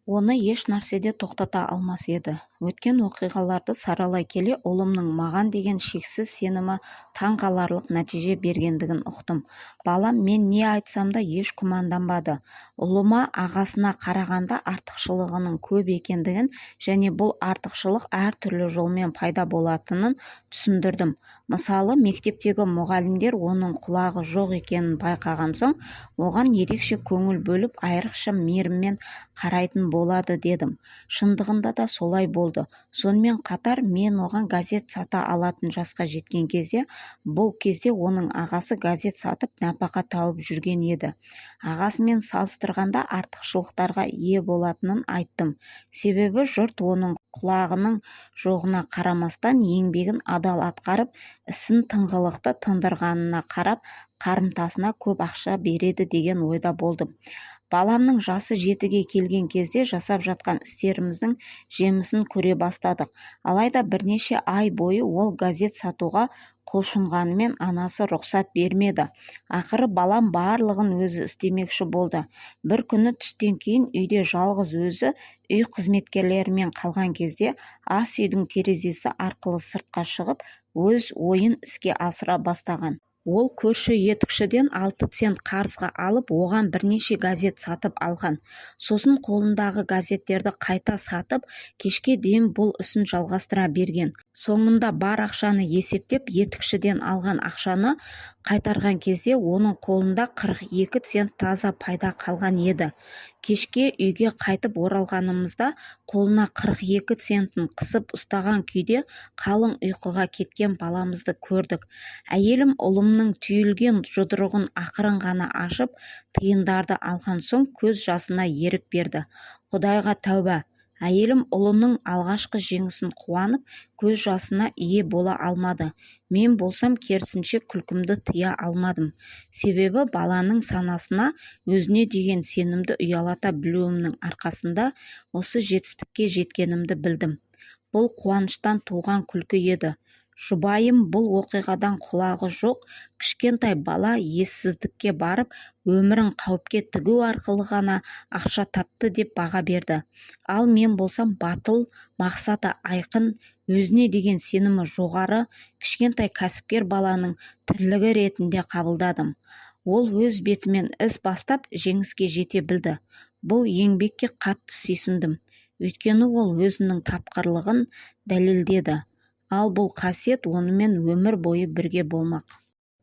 Оны еш нәрседе тоқтата алмас еді. Өткен оқиғаларды саралай келе ұлымның маған деген шексіз сенімі таңқаларлық нәтиже бергендігін ұқтым. Балам мен не айтсам да еш күмәнданбады. Ұлыма ағасына қарағанда артықшылығының көп екендігін және бұл артықшылық әртүрлі жолмен пайда болатынын түсіндірдім. Мысалы, мектептегі мұғалімдер оның құлағы жоқ екенін байқаған соң, оған ерекше көңіл бөліп, айрықша мейіріммен қарайтын болады дедім. Шындығында да солай болды. Сонымен қатар мен оған газет сата алатын жасқа жеткен кезде, бұл кезде оның ағасы газет сатып нәпақа тауып жүрген еді. Ағасымен салыстырғанда артықшылықтарға ие болатынын айттым. Себебі жұрт оның құлағының жоғына қарамастан еңбегін адал атқарып, ісін тыңғылықты тындырғанына қарап, қарымтасына көп ақша береді деген ойда болдым. Баламның жасы 7-ге келген кезде жасап жатқан істеріміздің жемісін көре бастадық. Алайда бірнеше ай бойы ол газет сатуға құлшынғанымен анасы рұқсат бермеді. Ақыры балам барлығын өзі істемекші болды. Бір күні түстен кейін үйде жалғыз өзі үй қызметкерлерімен қалған кезде ас үйдің терезесі арқылы сыртқа шығып, өз ойын іске асыра бастаған. Ол көрші етікшіден 6 цент қарызға алып, оған бірнеше газет сатып алған. Сосын қолындағы газеттерді қайта сатып, кешке дейін бұл ісін жалғастыра берген. Соңында бар ақшаны есептеп, етікшіден алған ақшаны қайтарған кезде оның қолында 42 цент таза пайда қалған еді. Кешке үйге қайтып оралғанымызда қолына 42 центін қысып ұстаған күйде қалың ұйқыға кеткен баламызды көрдік. Әйелім ұлымның түйілген жұдырығын ақырын ғана ашып, тиындарды алған соң көз жасына ерік берді. Құдайға тәуба. Әйелім ұлының алғашқы жеңісін қуанып, көз жасына ие бола алмады. Мен болсам керісінше күлкімді тыя алмадым. Себебі баланың санасына өзіне деген сенімді ұялата білуімнің арқасында осы жетістікке жеткенімді білдім. Бұл қуаныштан туған күлкі еді. Жұбайым бұл оқиғадан құлағы жоқ, кішкентай бала ессіздікке барып, өмірін қауіпке тігу арқылы ғана ақша тапты деп баға берді. Ал мен болсам батыл, мақсаты айқын, өзіне деген сенімі жоғары, кішкентай кәсіпкер баланың тірлігі ретінде қабылдадым. Ол өз бетімен іс бастап жеңіске жете білді. Бұл еңбекке қатты сүйсіндім. Өйткені ол өзінің тапқырлығын дәлелдеді. Ал бұл қасиет онымен өмір бойы бірге болмақ.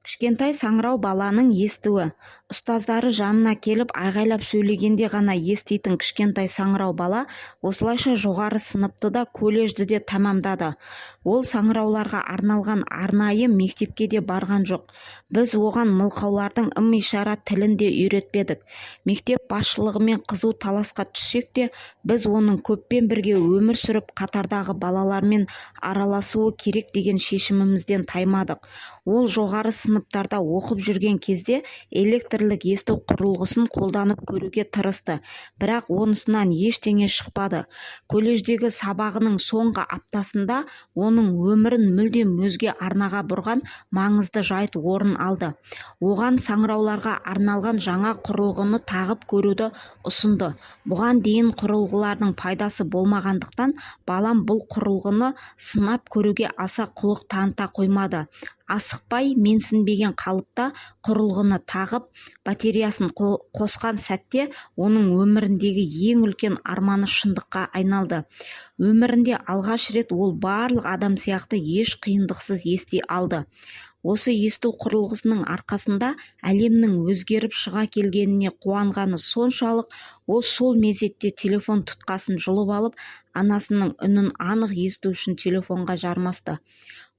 Кішкентай саңырау баланың естуі. Ұстаздары жанына келіп айғайлап сөйлегенде ғана еститін кішкентай саңырау бала осылайша жоғары сыныпты да колледжді де тамамдады. Ол саңырауларға арналған арнайы мектепке де барған жоқ. Біз оған мылқаулардың ым-ишара тілін де үйретпедік. Мектеп басшылығымен қызу таласқа түссек те, біз оның көппен бірге өмір сүріп қатардағы балалармен араласуы керек деген шешімімізден таймадық. Ол жоғары сыныптарда оқып жүрген кезде электрлік есту құрылғысын қолданып көруге тырысты, бірақ онысынан ештеңе шықпады. Колледждегі сабағының соңғы аптасында оның өмірін мүлдем өзге арнаға бұрған маңызды жайт орын алды. Оған саңырауларға арналған жаңа құрылғыны тағып көруді ұсынды. Бұған дейін құрылғылардың пайдасы болмағандықтан, балам бұл құрылғыны сынап көруге аса құлық таныта қоймады. Асықпай, менсінбеген қалыпта құрылғыны тағып, батареясын қосқан сәтте оның өміріндегі ең үлкен арманы шындыққа айналды. Өмірінде алғаш рет ол барлық адам сияқты еш қиындықсыз ести алды. Осы есту құрылғысының арқасында әлемнің өзгеріп шыға келгеніне қуанғаны соншалық, ол сол мезетте телефон тұтқасын жұлып алып, анасының үнін анық есту үшін телефонға жармасты.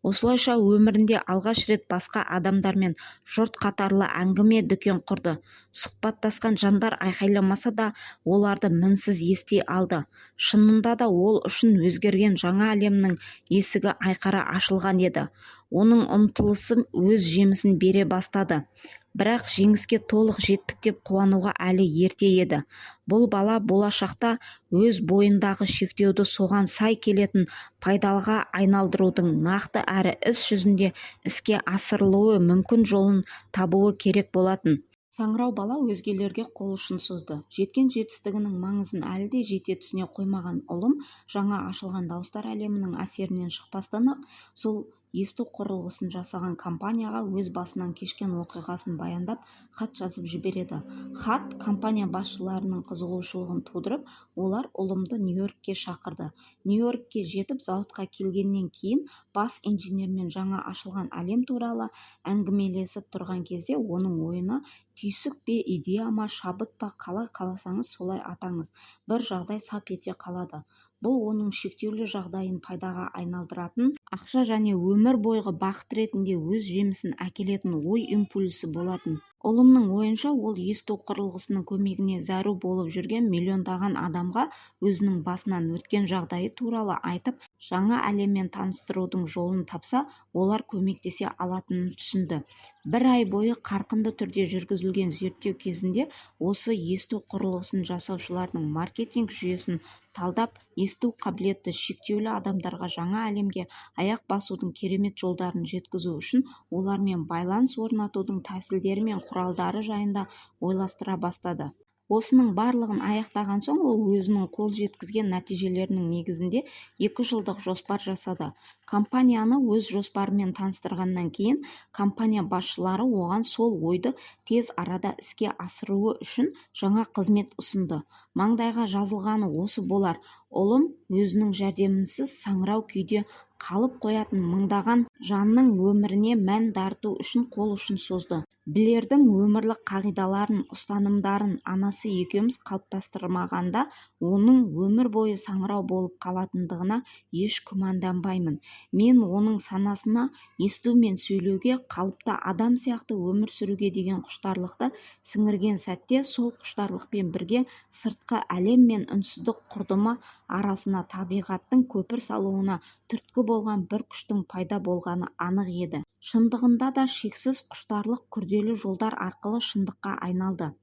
Осылайша өмірінде алғаш рет басқа адамдармен жұрт қатарлы әңгіме дүкен құрды. Сұхбаттасқан жандар айқайламаса да, оларды мінсіз ести алды. Шынында да ол үшін өзгерген жаңа әлемнің есігі айқара ашылған еді. Оның ұмтылысы өз жемісін бере бастады. Бірақ жеңіске толық жеттік деп қуануға әлі ерте еді. Бұл бала болашақта өз бойындағы шектеуді соған сай келетін пайдалыға айналдырудың нақты әрі іс жүзінде іске асырылуы мүмкін жолын табуы керек болатын. Саңырау бала өзгелерге қол ұшын созды. Жеткен жетістігінің маңызын әлі де жете түсіне қоймаған ұлым жаңа ашылған дауыстар әлемінің әсерінен шықпастан-ақ сол есту құрылғысын жасаған компанияға өз басынан кешкен оқиғасын баяндап хат жазып жібереді. Хат компания басшыларының қызығушылығын тудырып, олар ұлымды Нью-Йоркке шақырды. Нью-Йоркке жетіп зауытқа келгеннен кейін бас инженермен жаңа ашылған әлем туралы әңгімелесіп тұрған кезде оның ойына түйсік пе, идея ма, шабыт па, қалай қаласаңыз солай атаңыз, бір жағдай сап ете қалады. Бұл оның шектеулі жағдайын пайдаға айналдыратын, ақша және өмір бойғы бақыт ретінде өз жемісін әкелетін ой импульсі болатын. Ұлымның ойынша, ол есту құрылғысының көмегіне зәру болып жүрген миллиондаған адамға өзінің басынан өткен жағдайы туралы айтып, жаңа әлеммен таныстырудың жолын тапса, олар көмектесе алатынын түсінді. Бір ай бойы қарқынды түрде жүргізілген зерттеу кезінде осы есту құрылғысын жасаушылардың маркетинг жүйесін талдап, есту қабілеті шектеулі адамдарға жаңа әлемге аяқ басудың керемет жолдарын жеткізу үшін олармен байланыс орнатудың тәсілдері мен құралдары жайында ойластыра бастады. Осының барлығын аяқтаған соң ол өзінің қол жеткізген нәтижелерінің негізінде 2 жылдық жоспар жасады. Компанияны өз жоспарымен таныстырғаннан кейін, компания басшылары оған сол ойды тез арада іске асыруы үшін жаңа қызмет ұсынды. Маңдайға жазылғаны осы болар. Ұлым өзінің жәрдемінсіз саңырау күйде қалып қоятын мыңдаған жанның өміріне мән дарыту үшін қол ұшын созды. Білердің өмірлік қағидаларын, ұстанымдарын анасы екеуміз қалыптастырмағанда, оның өмір бойы саңырау болып қалатындығына еш күмәнданбаймын. Мен оның санасына есту мен сөйлеуге, қалыпты адам сияқты өмір сүруге деген құштарлықты сіңірген сәтте, сол құштарлықпен бірге сыртқы әлем мен үнсіздік құрдымы арасына табиғаттың көпір салуына түрткі болған бір күштің пайда болғаны анық еді. Шындығында да шексіз құштарлық күрделі жолдар арқылы шындыққа айналды.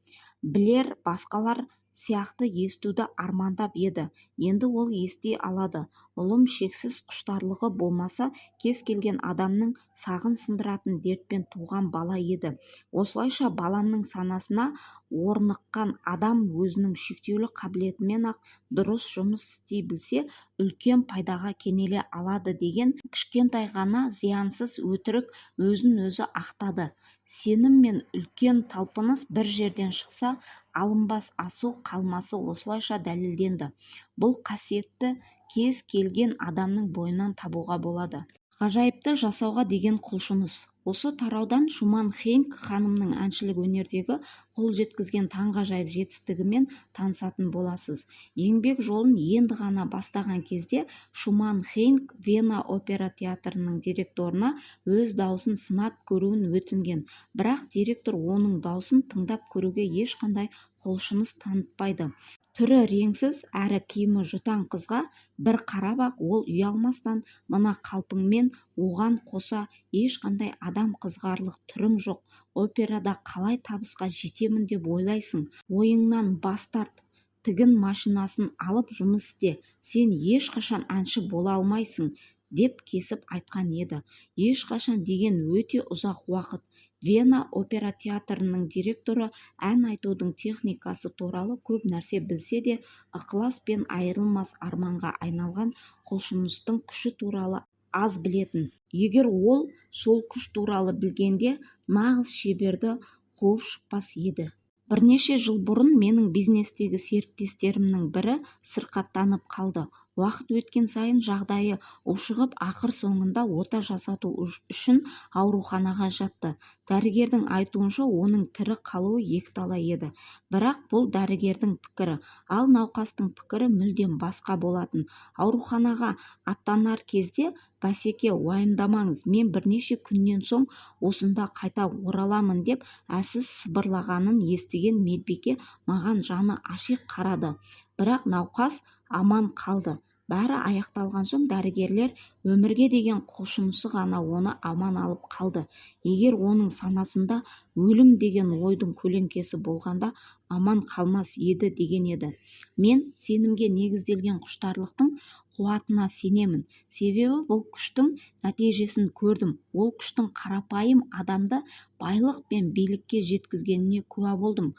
Білер басқалар сияқты естуді армандап еді. Енді ол ести алады. Ұлым шексіз құштарлығы болмаса, кез келген адамның сағын сындыратын дертпен туған бала еді. Осылайша баламның санасына орныққан адам өзінің шектеулі қабілетімен ақ дұрыс жұмыс істей білсе, үлкен пайдаға кенеле алады деген кішкентай ғана зиянсыз өтірік өзін өзі ақтады. Сенім мен үлкен талпыныс бір жерден шықса, алынбас асу қалмасы осылайша дәлелденді. Бұл қасиетті кез келген адамның бойынан табуға болады. Ғажайыпты жасауға деген құлшыныс. Осы тараудан Шуман Хейнк ханымның әншілік өнердегі қол жеткізген таңғажайып жетістігімен танысатын боласыз. Еңбек жолын енді ғана бастаған кезде Шуман Хейнк Вена опера театрының директорына өз даусын сынап көруін өтінген. Бірақ директор оның даусын тыңдап көруге ешқандай құлшыныс танытпайды. Түрі реңсіз әрі киімі жұтаң қызға бір қарап-ақ ол ұялмастан, мына қалпыңмен оған қоса ешқандай адам қызғарлық түрің жоқ. Операда қалай табысқа жетемін деп ойлайсың? Ойыңнан бас тарт. Тігін машинасын алып жұмыс істе. Сен ешқашан әнші бола алмайсың, деп кесіп айтқан еді. Ешқашан деген өте ұзақ уақыт. Вена опера театрының директоры ән айтудың техникасы туралы көп нәрсе білсе де, ықылас пен айырылмас арманға айналған құлшыныстың күші туралы аз білетін. Егер ол сол күш туралы білгенде, нағыз шеберді қуып шықпас еді. Бірнеше жыл бұрын менің бизнестегі серіктестерімнің бірі сырқаттанып қалды. Уақыт өткен сайын жағдайы ушығып, ақыр соңында ота жасату үшін ауруханаға жатты. Дәрігердің айтуынша оның тірі қалуы екіталай еді. Бірақ бұл дәрігердің пікірі, ал науқастың пікірі мүлдем басқа болатын. Ауруханаға аттанар кезде «Бәсеке, уайымдамаңыз, мен бірнеше күннен соң осында қайта ораламын» деп әлсіз сыбырлағанын естіген медбике маған жаны аши қарады. Бірақ науқас аман қалды. Бәрі аяқталған соң дәрігерлер өмірге деген құлшынысы ғана оны аман алып қалды. Егер оның санасында өлім деген ойдың көлеңкесі болғанда, аман қалмас еді деген еді. Мен сенімге негізделген құштарлықтың қуатына сенемін. Себебі бұл күштің нәтижесін көрдім. Ол күштің қарапайым адамды байлық пен билікке жеткізгеніне куә болдым.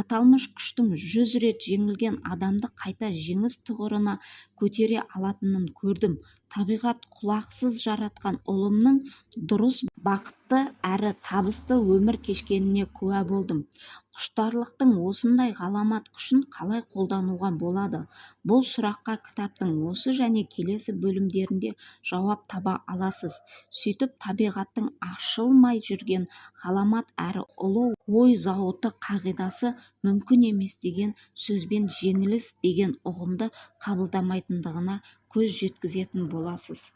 Аталмыш күштің 100 рет жеңілген адамды қайта жеңіс тұғырына көтере алатынын көрдім. Табиғат құлақсыз жаратқан ұлымның дұрыс, бақытты әрі табысты өмір кешкеніне куә болдым. Құштарлықтың осындай ғаламат күшін қалай қолдануға болады? Бұл сұраққа кітаптың осы және келесі бөлімдерінде жауап таба аласыз. Сөйтіп, табиғаттың ашылмай жүрген ғаламат әрі ұлы ой зауыты қағидасы мүмкін емес деген сөзбен жеңіліс деген ұғымды қабылдамайтындығына көз жеткізетін боласыз.